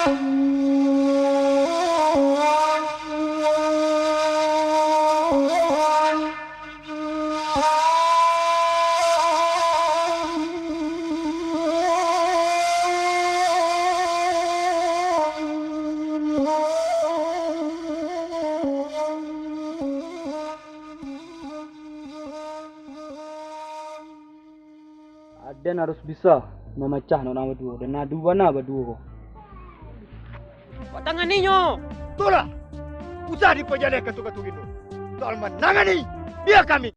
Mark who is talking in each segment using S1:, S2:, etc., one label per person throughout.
S1: Aden harus bisa memecah nona berdua dan adu wana berdua.
S2: Patanganinyo.
S3: Itulah. Usah diperjalanan ketuk-ketuk itu. Soal menangani dia kami.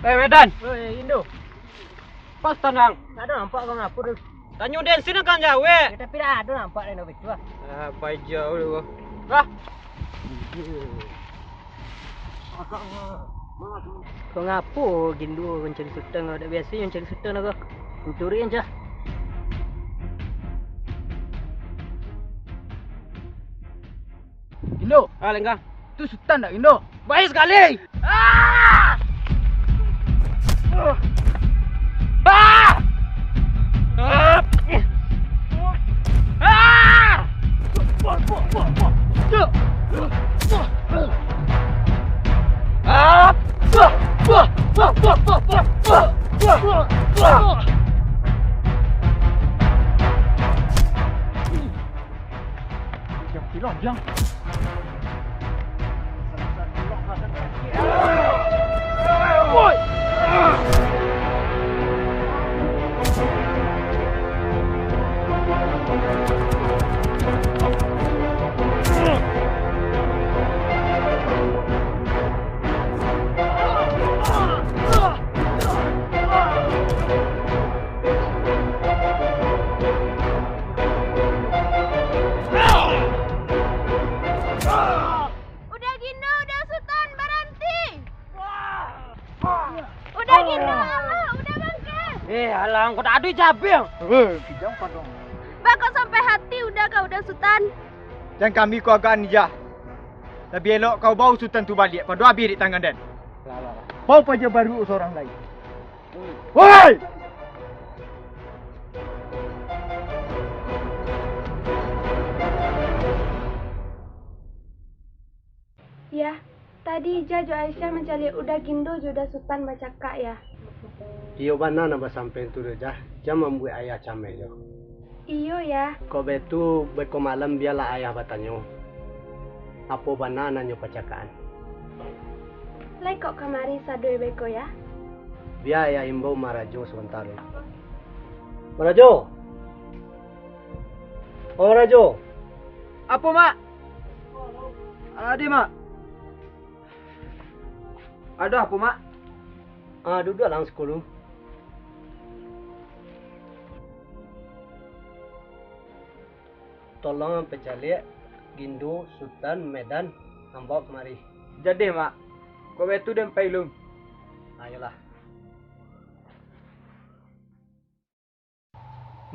S2: Medan.
S4: Indo.
S2: Pas tenang.
S4: Tak ada nampak kau ngapa tu.
S2: Tanyo den sini kan jawe.
S4: Tapi dah ada nampak dia betul.
S2: Apa jauh lu. Wah.
S4: Kau ngapa gindu mencari suteng ada biasa yang cari suteng aku. Mencuri aja.
S1: Indo,
S2: Lenggang.
S1: itu sultan tak Indo?
S2: Baik sekali.
S1: Yang
S5: Udah Gindu, udah Sultan, berhenti. Udah Gindu, Allah, udah bangke.
S2: Alang kau tak ada cabang.
S1: kijang kau dong.
S5: Bakal sampai hati udah kau udah Sultan.
S3: Dan kami kau agak anjah. Lebih elok kau bawa sultan tu balik. Kau doa biar di tangan Dan. Bawa paja baru seorang lain. Woi!
S5: Ya, tadi Jajo Aisyah mencari udah Gindu, udah Sultan baca kak ya.
S6: Iyo bana na ba sampai tu dah jam membuat ayah camai jo.
S5: Iyo ya.
S6: Ko betu beko malam biarlah ayah batanyo. Apo bana nanyo pacakaan.
S5: Lai kok kamari sadoi beko ya.
S6: Biar ayah imbau marajo sebentar. Marajo. Oh Marajo.
S1: Apa mak? Ada mak. Ada apa mak?
S6: Duduk lang sekolah. Tolong pecalik Gindu, Sultan, Medan, ambau kemari.
S1: Jadi mak, kau betu dan pailung.
S6: Ayolah.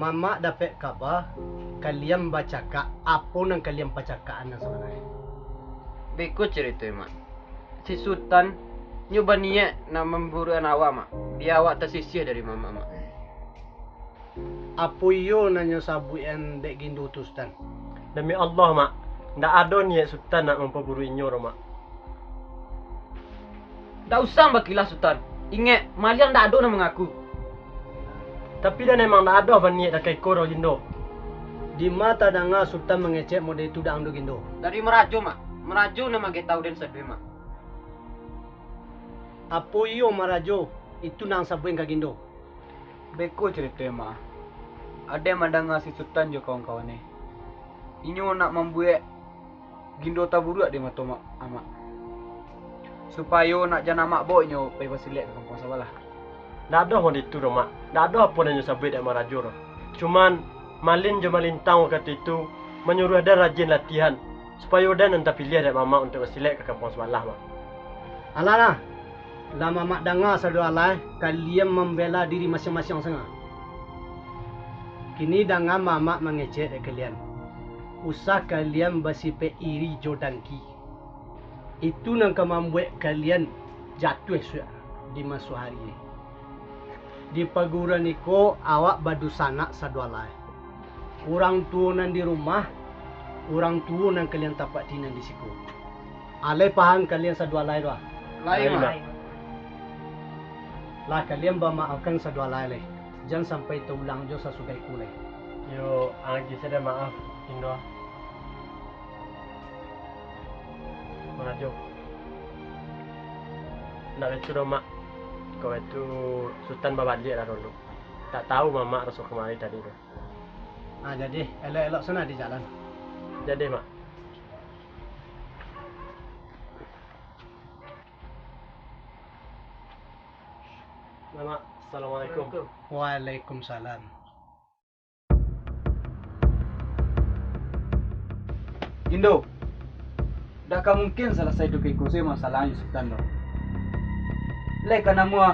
S6: Mama dapat kabar kalian baca kak apa nang kalian baca kak anak sebenarnya.
S2: Beko cerita mak. Si Sultan nyoba niat nak memburu anak awak mak. Biar awak tersisih dari mama mak.
S6: Apa iyo nanyo sabuin dek Gindu tu Sultan?
S7: Demi Allah mak, ndak ada niat Sultan nak memperburu inyor mak.
S2: Tak usah bakilah Sultan. Ingat, Malian tak ada nak mengaku.
S7: Tapi dah memang ndak ada niat dah kai koro Gindu.
S6: Di mata danga Sultan mengecek model itu dah andu Gindu.
S2: Dari Merajo mak. Merajo nama kita tahu dan sedih mak.
S6: Apa iyo marajo itu nang sabuin ka Gindu?
S1: Beko cerita mak. Ada yang mandang si Sultan jo kawan-kawan ni. Inyo nak membuat Gindu taburu dia mata mak amak. Supaya nak jana mak boynya pai pasilik ke kampung sawalah.
S7: Ndak ada hon itu mak. Ndak ada apa nanyo sabit dak marajo. Cuman malin jo malintang kata itu menyuruh dan rajin latihan supaya dan entah pilih dak mama untuk pasilik ke kampung sawalah mak.
S6: Alah lama mak dengar sadu alai kalian membela diri masing-masing sangat. Kini dengar mama mengecek dek kalian. usah kalian basipe iri jodangki. Itu yang membuat kalian jatuh suya di masuk hari ini. Di paguran niko awak badu sanak sadwalai. Orang tua nan di rumah, orang tua nan kalian tapak tinan di siku. Alai paham kalian sadwalai doa.
S2: Lain mak.
S6: Lah kalian bermaafkan sadwalai leh. Jangan sampai terulang jo sasugai kulai.
S7: Yo, anggi saya maaf, Indo. Mana jo? Nak itu dong mak. Kau itu Sultan bawa dia lah dulu. Tak tahu mama rasuk kemari tadi tu.
S6: Jadi elok-elok sana di jalan.
S7: Jadi mak. Mama, assalamualaikum.
S6: Waalaikumsalam.
S1: Indo, dah kan mungkin selesai tu kekoseh masalahnya Sultan lo. Lek kana mua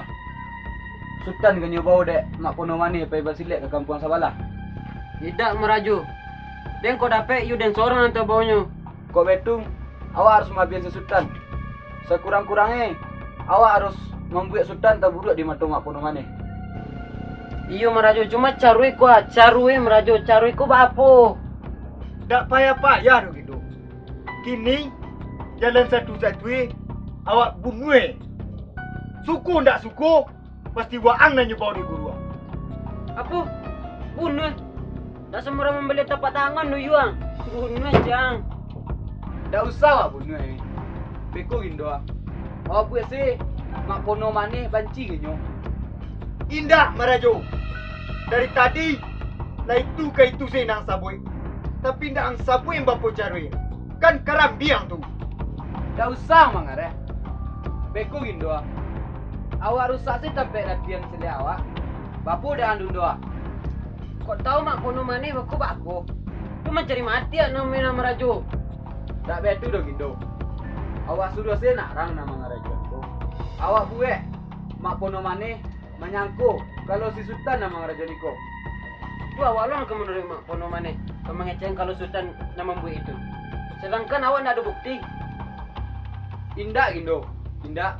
S1: Sultan kan bau dek mak pono mani pai basilek ke kampung Sabalah.
S2: Tidak meraju. Dan kau dapat you dan seorang nanti baunya.
S1: Kok betung awak harus menghabisi Sultan. Sekurang-kurangnya awak harus membuat Sultan tak buruk di mata mak pono mani.
S2: Iyo meraju cuma carui kuat, carui meraju, carui ku apa?
S3: Tak payah-payah gitu. Kini jalan satu-satu awak bunuh. Suku ndak suku pasti waang nanya bawa di guru.
S2: Apa? Bunuh. Tak semua membeli tapak tangan lu yuang. Bunuh jang.
S1: Tak usah awak bunuh ni. Beko Indo. Awak buat sih mak pono mani banci genyo.
S3: Indah Marajo. Dari tadi lah itu ke itu saya nang sabui. Tapi ndak ang sabui yang bapo cari. Kan karam biang tu.
S1: Tak usah mangare. Beko Indo. Awak rusak sih sampai latihan sele awak. Bapu dah andun doa.
S2: Kau tahu mak kono mana aku bako. Tu mencari mati ya nama meraju.
S1: Tak betul dong Indo. Awak sudah saya nak rang nama ngarajo. Awak buat mak pono mane menyangku kalau si Sultan nama ngarajo niko.
S2: Tu awak lah kamu menerima kono mana. Kau mengeceng kalau Sultan nama membuat itu. Sedangkan awak nak ada bukti.
S1: Indah Indo. Indah.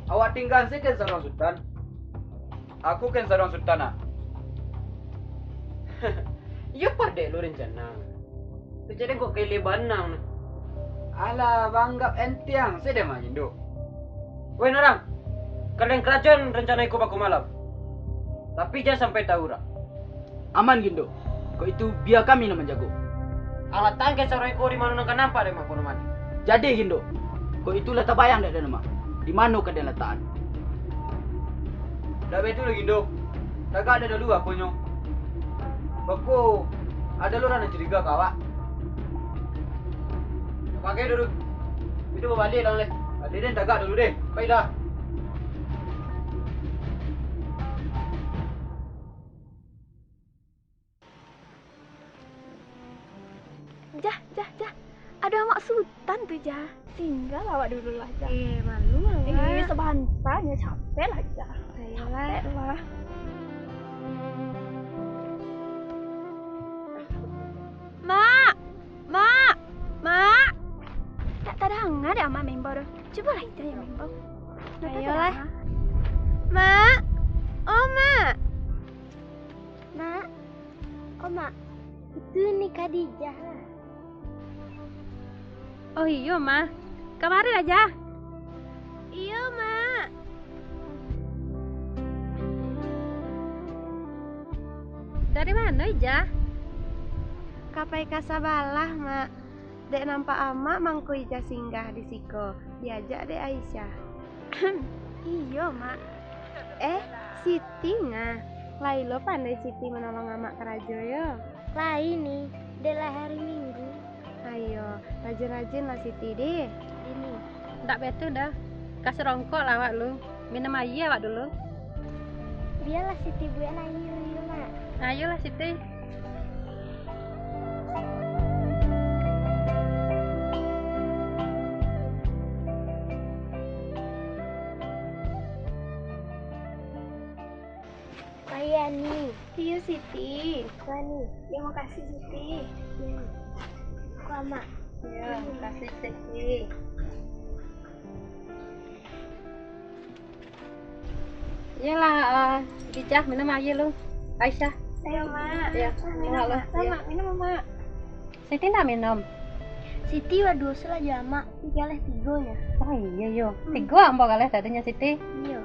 S1: Awak tinggal sih kan sarang Sultan. Aku kan sarang Sultan ah.
S2: Ya pada lu rencana. Tu jadi kau kelebanang.
S1: Alah banggap entiang saya mah Indo.
S2: Weh orang. Kalian kerajaan rencana ikut aku malam. Tapi jangan sampai tahu rak.
S8: Aman Gindo. Kau itu biar kami nak menjaga.
S2: Alat tangke sarang ikut di mana nak nampak deh mak kono mana.
S8: Jadi Gindo. Kau itulah terbayang dak nama. Di mana kau ada letak?
S1: Dah betul lagi Indo. Tak ada dulu aku nyo. Baku ada lu nak curiga ke awak.
S2: Pakai dulu. Itu balik lang leh.
S1: Balik deh tak dulu deh.
S2: Baiklah.
S5: Jah. Ada mak Sultan tu Jah. Tinggal awak dulu lah Jah.
S9: Malu lah.
S5: Sebentarnya capek lah Jah.
S9: Ayolah.
S5: Capek lah. Mak. Tak ada hangat ya mak member. Coba lah itu yang member.
S9: Ayolah. Mak. Oh mak. Mak. Oh mak. Itu ni Khadijah lah.
S5: Oh iya mak. Kemarin aja.
S9: Iya mak.
S5: Dari mana aja?
S9: Kapai Kasabalah mak. Dek nampak amak mangku ija singgah di siko. Diajak dek Aisyah.
S5: Iya mak.
S9: Siti ngah. Lai lo pandai Siti menolong amak kerajo yo. Lai nih. Dek lah hari Minggu. Ayo, rajin-rajin lah Siti deh. Ini.
S5: Tak betul dah. Kasih rongkok lah awak lu. Minum air awak dulu.
S9: Biarlah Siti buat ayo mak.
S5: Ayolah Siti.
S9: Ayah nih.
S5: Iya Siti.
S9: Wani.
S5: Terima kasih Siti.
S9: Mak.
S5: Ya, kasih Siti.
S10: Iyalah, Bijah minum aja lu. Aisyah.
S5: Ayo, Mak.
S10: Ya,
S5: Minum,
S10: Mak.
S5: Mak. Minum, Mak.
S10: Siti tak minum.
S9: Siti wa dosa lah je Mak. 3 leh 3 nya.
S10: Oh iya yo. 3 ambak kalah tadinya Siti.
S9: Iya.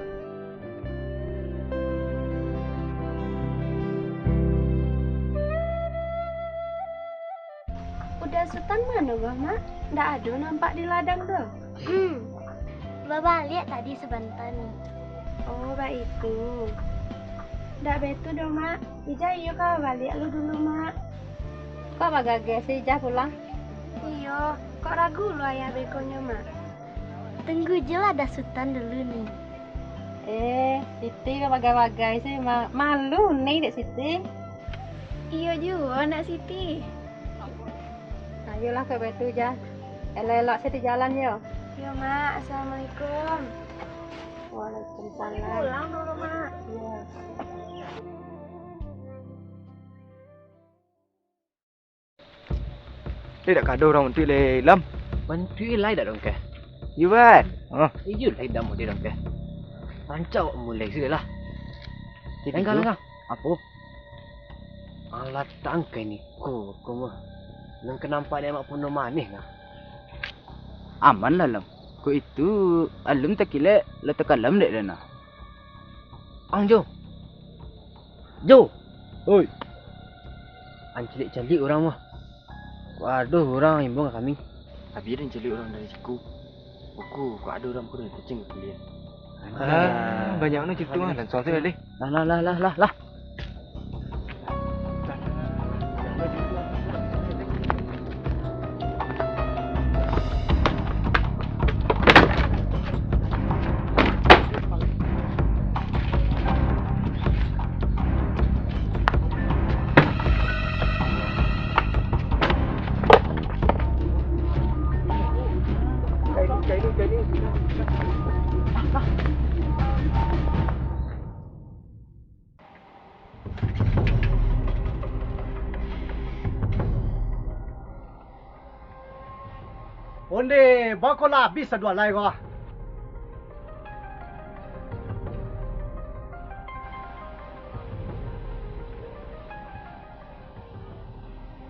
S5: Udah Sultan mana gua, Mak? Nggak ada nampak di ladang tuh.
S9: Bapak lihat tadi sebentar nih.
S5: Oh, baik itu. Nggak betul dong, Mak. Ija, iyo kau balik lu dulu, Mak.
S10: Kok bagage sih Jah pulang?
S5: Iyo, kok ragu lu ayah bekonya, Mak?
S9: Tunggu je lah dah Sultan dulu nih.
S10: Siti kok bagai-bagai sih malu nih Dek Siti.
S5: Iyo juga, Nak Siti.
S10: Ayolah ke betu Jah. Elok-elok Siti jalan yo.
S5: Yo, Mak. Assalamualaikum.
S10: Waalaikumsalam.
S5: Pulang dulu, Mak.
S10: Iya.
S1: Dia dah kado orang untuk Lam.
S2: Bantu lai dah dong ke.
S1: Yuan.
S2: Iju lai dah mau dong ke. Rancau mulai sudah lah. Enggak. Apa? Alat tangkai ni ko mah. Nang kenampak dia mak puno manis lah.
S8: Aman lah Lam. Ko itu alum tak kile letak Lam dek dana.
S2: Jo. Jo.
S1: Oi.
S2: Ancelik-celik orang mah. Waduh, orang himbau kami.
S7: Habis ada celik orang dari siku. Buku, kok ada orang pun kucing kalian.
S1: Banyaknya cerita lah dan soal tu deh.
S2: Lah.
S6: Onde bakola bisa dua lai gua.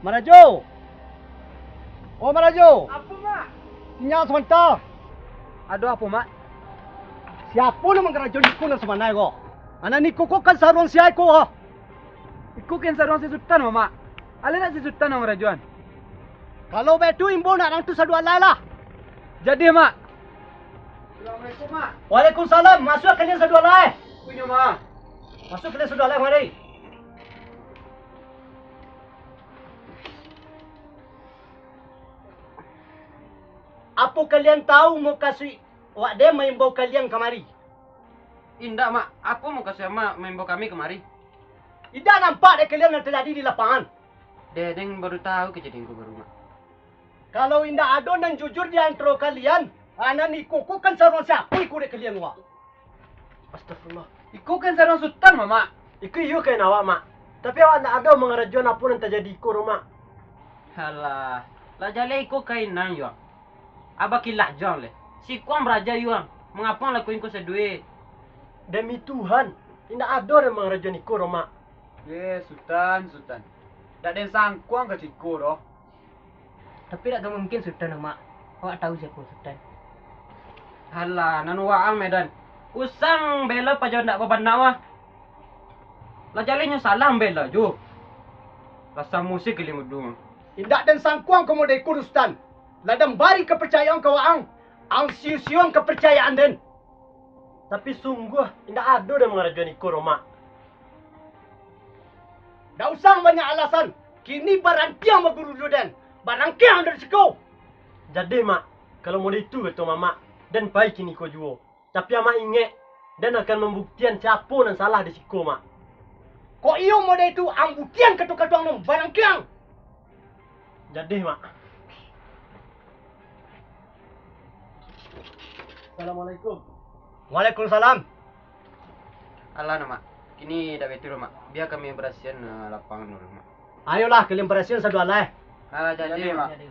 S6: Marajo. Oh Marajo.
S1: Apa, Mak?
S6: Nya sebentar.
S1: Ada apa, Mak?
S6: Siapa lu mengerajo di kuna sebenarnya gua? Anak ni kok kan sarung si aku ha.
S1: Ikut kan sarung si Sultan, Mak. Ala nak si Sultan orang rajuan.
S6: Kalau betu imbo nak orang tu sadua lai lah.
S1: Jadi, Mak. Assalamualaikum, Mak.
S6: Waalaikumsalam. Masuk kalian sadua lai.
S1: Punya, Mak.
S6: Masuk kalian sadua lai mari. Apa kalian tahu mau kasih wak dia mengimbau kalian kemari?
S2: Indah mak, apa mau kasih mak membawa kami kemari?
S6: Tidak nampak deh kalian yang terjadi di lapangan.
S2: Dedeng baru tahu kejadianku baru mak.
S6: Kalau indah adon dan jujur di antara kalian, anak ni kuku kan sarung siapa ikut deh kalian wak.
S7: Astagfirullah.
S1: Ikut kan sarung Sultan, Mak.
S7: Iku iyo kain awak mak. Tapi awak nak ada mengerajuan apa yang terjadi iku rumah.
S2: Halah, lah jale iko kainan yo. Aba kilah jang le. Si kuam raja yuang. Mengapa lakuin ko sedue?
S7: Demi Tuhan, tidak ada yang mengerajuan iku rumah.
S1: Sultan. Tak ada yang sangkuang ke Ciko doh.
S4: Tapi tak mungkin Sultan mak. Awak tahu siapa Sultan?
S2: Halah, nanu waang medan. Usang bela pa ndak ko banawa. Lah jale nyo salah bela jo. Rasa musik kali mudung.
S6: Indak dan sangkuang kamu dari kurustan. Ladang bari kepercayaan kau ang. Ang siu-siuang kepercayaan den.
S7: Tapi sungguh, tidak ada yang mengerajuan iku rumah.
S6: Tak usah banyak alasan. Kini barantiang maguru den. Barangkiang dari siku.
S7: Jadi mak, kalau mau itu betul mama dan baik ini kau jual. Tapi mak ingat dan akan membuktikan siapa yang salah di siku mak.
S6: Kau iyo model itu ang buktian ketuk-ketuang nom barangkiang.
S7: Jadi mak. Assalamualaikum.
S6: Waalaikumsalam.
S2: Alah nama. Kini dah betul mak. Biar kami berasian lapangan dulu mak.
S6: Ayolah kalian berhasil sadua lai.
S2: Ah jadi mak.
S4: Jadi.